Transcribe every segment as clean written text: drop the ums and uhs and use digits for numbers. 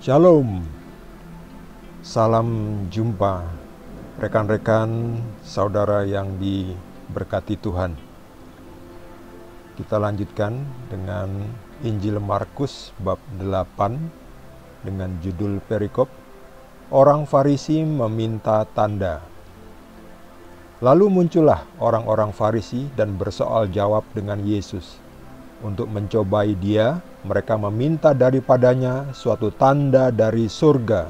Shalom, salam jumpa rekan-rekan saudara yang diberkati Tuhan. Kita lanjutkan dengan Injil Markus bab 8 dengan judul perikop Orang Farisi meminta tanda. Lalu muncullah orang-orang Farisi dan bersoal jawab dengan Yesus. Untuk mencobai dia, mereka meminta daripadanya suatu tanda dari surga.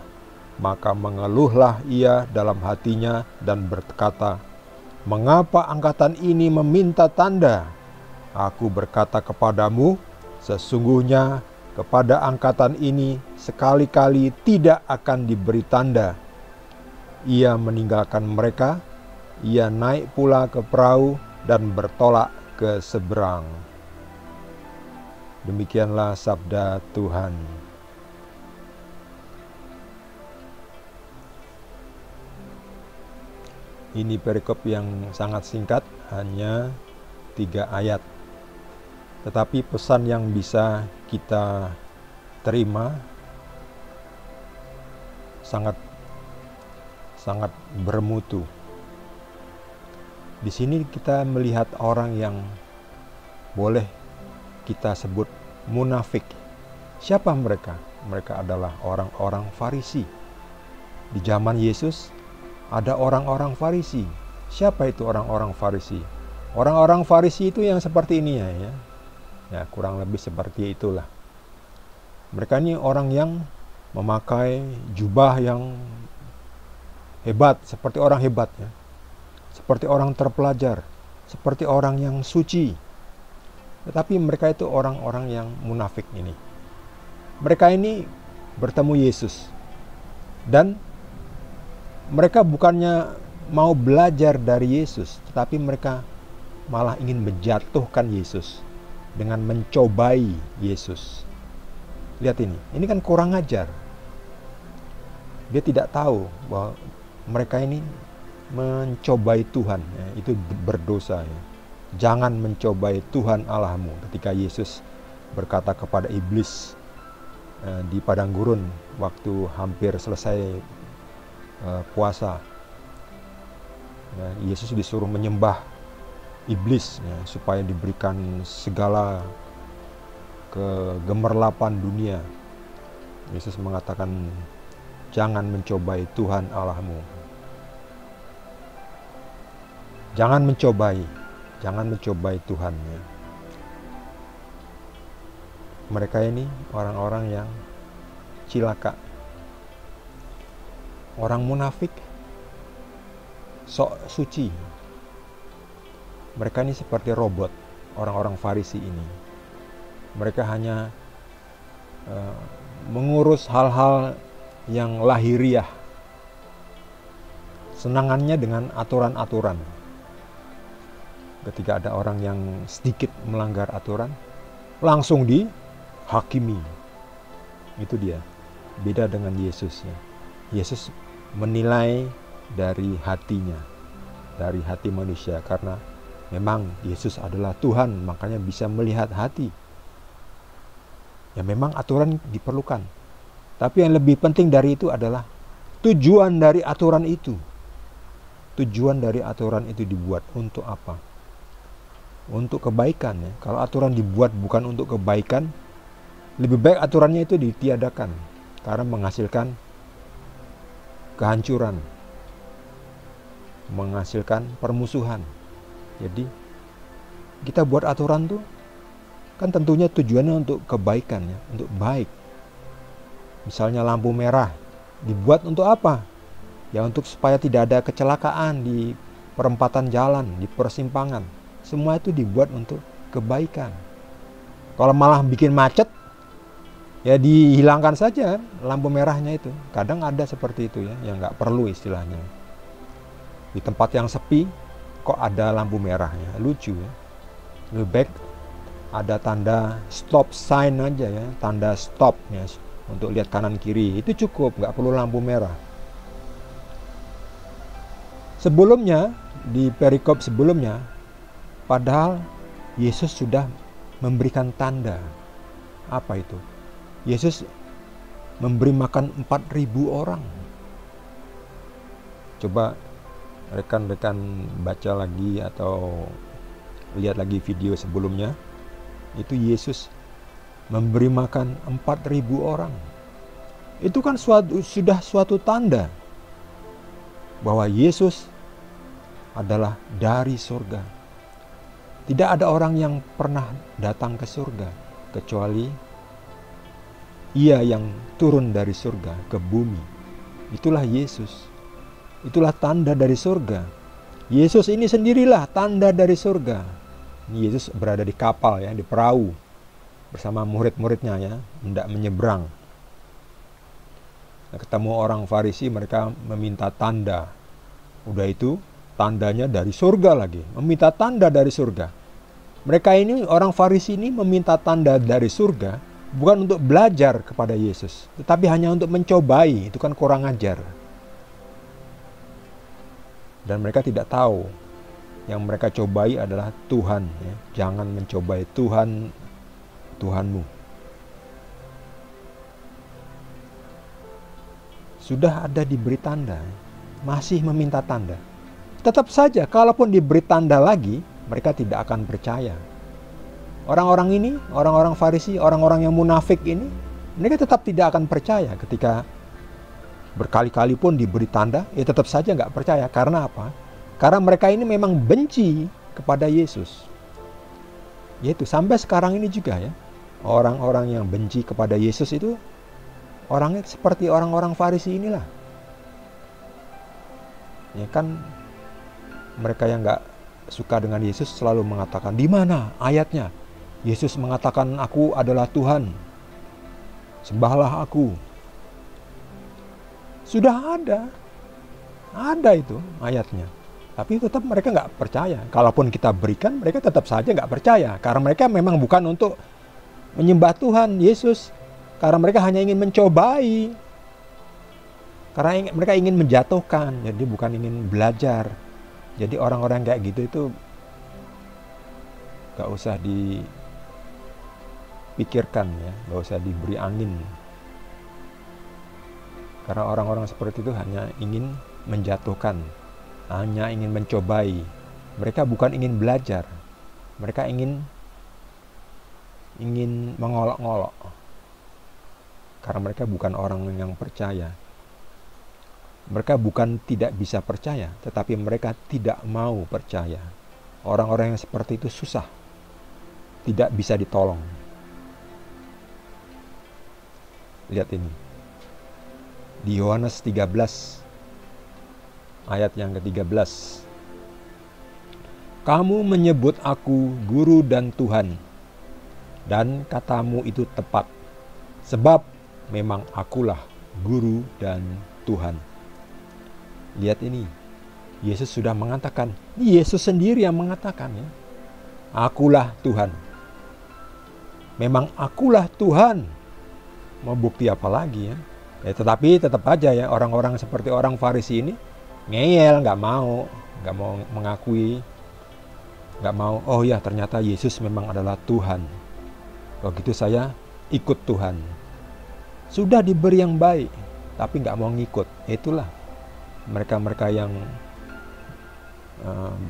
Maka mengeluhlah ia dalam hatinya dan berkata, "Mengapa angkatan ini meminta tanda? Aku berkata kepadamu, sesungguhnya kepada angkatan ini sekali-kali tidak akan diberi tanda." Ia meninggalkan mereka, ia naik pula ke perahu dan bertolak ke seberang. Demikianlah sabda Tuhan. Ini perikop yang sangat singkat, hanya 3 ayat. Tetapi pesan yang bisa kita terima sangat bermutu. Di sini kita melihat orang yang boleh kita sebut munafik. Siapa mereka? Mereka adalah orang-orang Farisi. Di zaman Yesus ada orang-orang Farisi. Siapa itu orang-orang Farisi? Orang-orang Farisi itu yang seperti ini ya. Ya, kurang lebih seperti itulah. Mereka ini orang yang memakai jubah yang hebat, seperti orang hebat ya. Seperti orang terpelajar, seperti orang yang suci. Tetapi mereka itu orang-orang yang munafik ini. Mereka ini bertemu Yesus. Dan mereka bukannya mau belajar dari Yesus, tetapi mereka malah ingin menjatuhkan Yesus dengan mencobai Yesus. Lihat ini kan kurang ajar. Dia tidak tahu bahwa mereka ini mencobai Tuhan, ya, itu berdosa ya. Jangan mencobai Tuhan Allahmu. Ketika Yesus berkata kepada iblis di padang gurun waktu hampir selesai puasa, Yesus disuruh menyembah iblis ya, supaya diberikan segala kegemerlapan dunia. Yesus mengatakan, jangan mencobai Tuhan Allahmu. Jangan mencobai Tuhan ya. Mereka ini orang-orang yang cilaka. Orang munafik, sok suci. Mereka ini seperti robot, orang-orang Farisi ini. Mereka hanya mengurus hal-hal yang lahiriah. Senangannya dengan aturan-aturan. Ketika ada orang yang sedikit melanggar aturan, langsung dihakimi. Itu dia. Beda dengan Yesus ya. Yesus menilai dari hatinya, dari hati manusia, karena memang Yesus adalah Tuhan, makanya bisa melihat hati. Ya memang aturan diperlukan. Tapi yang lebih penting dari itu adalah tujuan dari aturan itu. Tujuan dari aturan itu dibuat untuk apa? Untuk kebaikan ya. Kalau aturan dibuat bukan untuk kebaikan, lebih baik aturannya itu ditiadakan, karena menghasilkan kehancuran, menghasilkan permusuhan. Jadi kita buat aturan tuh kan tentunya tujuannya untuk kebaikan ya, untuk baik. Misalnya lampu merah dibuat untuk apa? Ya untuk supaya tidak ada kecelakaan di perempatan jalan, di persimpangan. Semua itu dibuat untuk kebaikan. Kalau malah bikin macet, ya dihilangkan saja lampu merahnya itu. Kadang ada seperti itu ya, yang nggak perlu istilahnya. Di tempat yang sepi, kok ada lampu merahnya, lucu ya. Lebih baik ada tanda stop sign aja ya, tanda stop ya, untuk lihat kanan kiri. Itu cukup, nggak perlu lampu merah. Sebelumnya, di perikop sebelumnya, padahal Yesus sudah memberikan tanda. Apa itu? Yesus memberi makan 4.000 orang. Coba rekan-rekan baca lagi atau lihat lagi video sebelumnya. Itu Yesus memberi makan 4.000 orang. Itu kan sudah suatu tanda bahwa Yesus adalah dari surga. Tidak ada orang yang pernah datang ke surga kecuali Ia yang turun dari surga ke bumi. Itulah Yesus. Itulah tanda dari surga. Yesus ini sendirilah tanda dari surga. Yesus berada di kapal ya, di perahu bersama murid-muridnya ya, hendak menyeberang. Nah, ketemu orang Farisi, mereka meminta tanda. Udah itu tandanya dari surga lagi, meminta tanda dari surga. Mereka ini, orang Farisi ini meminta tanda dari surga bukan untuk belajar kepada Yesus, tetapi hanya untuk mencobai. Itu kan kurang ajar. Dan mereka tidak tahu yang mereka cobai adalah Tuhan ya. Jangan mencobai Tuhanmu. Sudah ada diberi tanda, masih meminta tanda. Tetap saja, kalaupun diberi tanda lagi, mereka tidak akan percaya. Orang-orang ini, orang-orang Farisi, orang-orang yang munafik ini, mereka tetap tidak akan percaya ketika berkali-kali pun diberi tanda, ya tetap saja nggak percaya. Karena apa? Karena mereka ini memang benci kepada Yesus. Yaitu sampai sekarang ini juga ya, orang-orang yang benci kepada Yesus itu orangnya seperti orang-orang Farisi inilah. Ya kan, mereka yang nggak suka dengan Yesus selalu mengatakan, di mana ayatnya? Yesus mengatakan, aku adalah Tuhan, sembahlah aku. Sudah ada itu ayatnya. Tapi tetap mereka nggak percaya. Kalaupun kita berikan, mereka tetap saja nggak percaya. Karena mereka memang bukan untuk menyembah Tuhan Yesus. Karena mereka hanya ingin mencobai. Karena mereka ingin menjatuhkan. Jadi bukan ingin belajar. Jadi orang-orang kayak gitu itu gak usah dipikirkan ya. Gak usah diberi angin. Karena orang-orang seperti itu hanya ingin menjatuhkan. Hanya ingin mencobai. Mereka bukan ingin belajar. Mereka ingin mengolok-ngolok. Karena mereka bukan orang yang percaya. Mereka bukan tidak bisa percaya, tetapi mereka tidak mau percaya. Orang-orang yang seperti itu susah, tidak bisa ditolong. Lihat ini. Di Yohanes 13, ayat yang ke-13. Kamu menyebut aku guru dan Tuhan, dan katamu itu tepat. Sebab memang akulah guru dan Tuhan. Lihat ini. Yesus sudah mengatakan. Yesus sendiri yang mengatakan ya. Akulah Tuhan. Memang akulah Tuhan. Mau bukti apa lagi ya? Tetapi tetap aja ya, orang-orang seperti orang Farisi ini ngeyel, nggak mau mengakui, nggak mau. Oh ya, ternyata Yesus memang adalah Tuhan. Kalau gitu saya ikut Tuhan. Sudah diberi yang baik, tapi nggak mau ngikut. Itulah mereka-mereka yang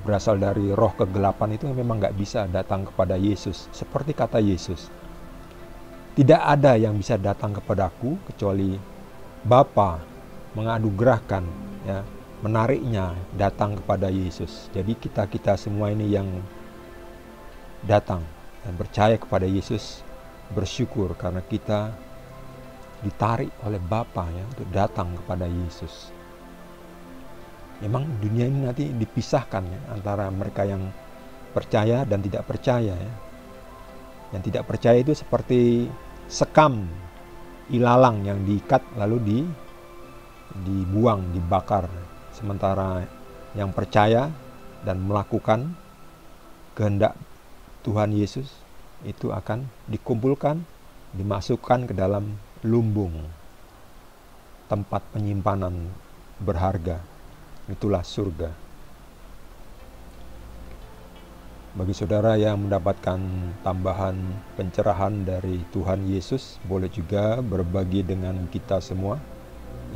berasal dari roh kegelapan itu memang nggak bisa datang kepada Yesus. Seperti kata Yesus, tidak ada yang bisa datang kepadaku kecuali Bapa menganugerahkan, ya, menariknya datang kepada Yesus. Jadi kita semua ini yang datang dan percaya kepada Yesus bersyukur karena kita ditarik oleh Bapa ya untuk datang kepada Yesus. Memang dunia ini nanti dipisahkan ya, antara mereka yang percaya dan tidak percaya ya. Yang tidak percaya itu seperti sekam ilalang yang diikat lalu dibuang, dibakar. Sementara yang percaya dan melakukan kehendak Tuhan Yesus itu akan dikumpulkan, dimasukkan ke dalam lumbung, tempat penyimpanan berharga. Itulah surga. Bagi saudara yang mendapatkan tambahan pencerahan dari Tuhan Yesus, boleh juga berbagi dengan kita semua.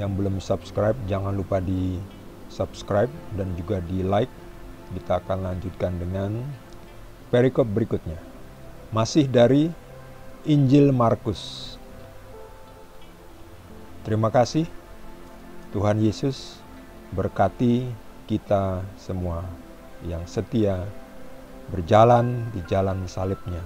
Yang belum subscribe, jangan lupa di subscribe dan juga di like. Kita akan lanjutkan dengan perikop berikutnya. Masih dari Injil Markus. Terima kasih. Tuhan Yesus berkati kita semua yang setia berjalan di jalan salibnya.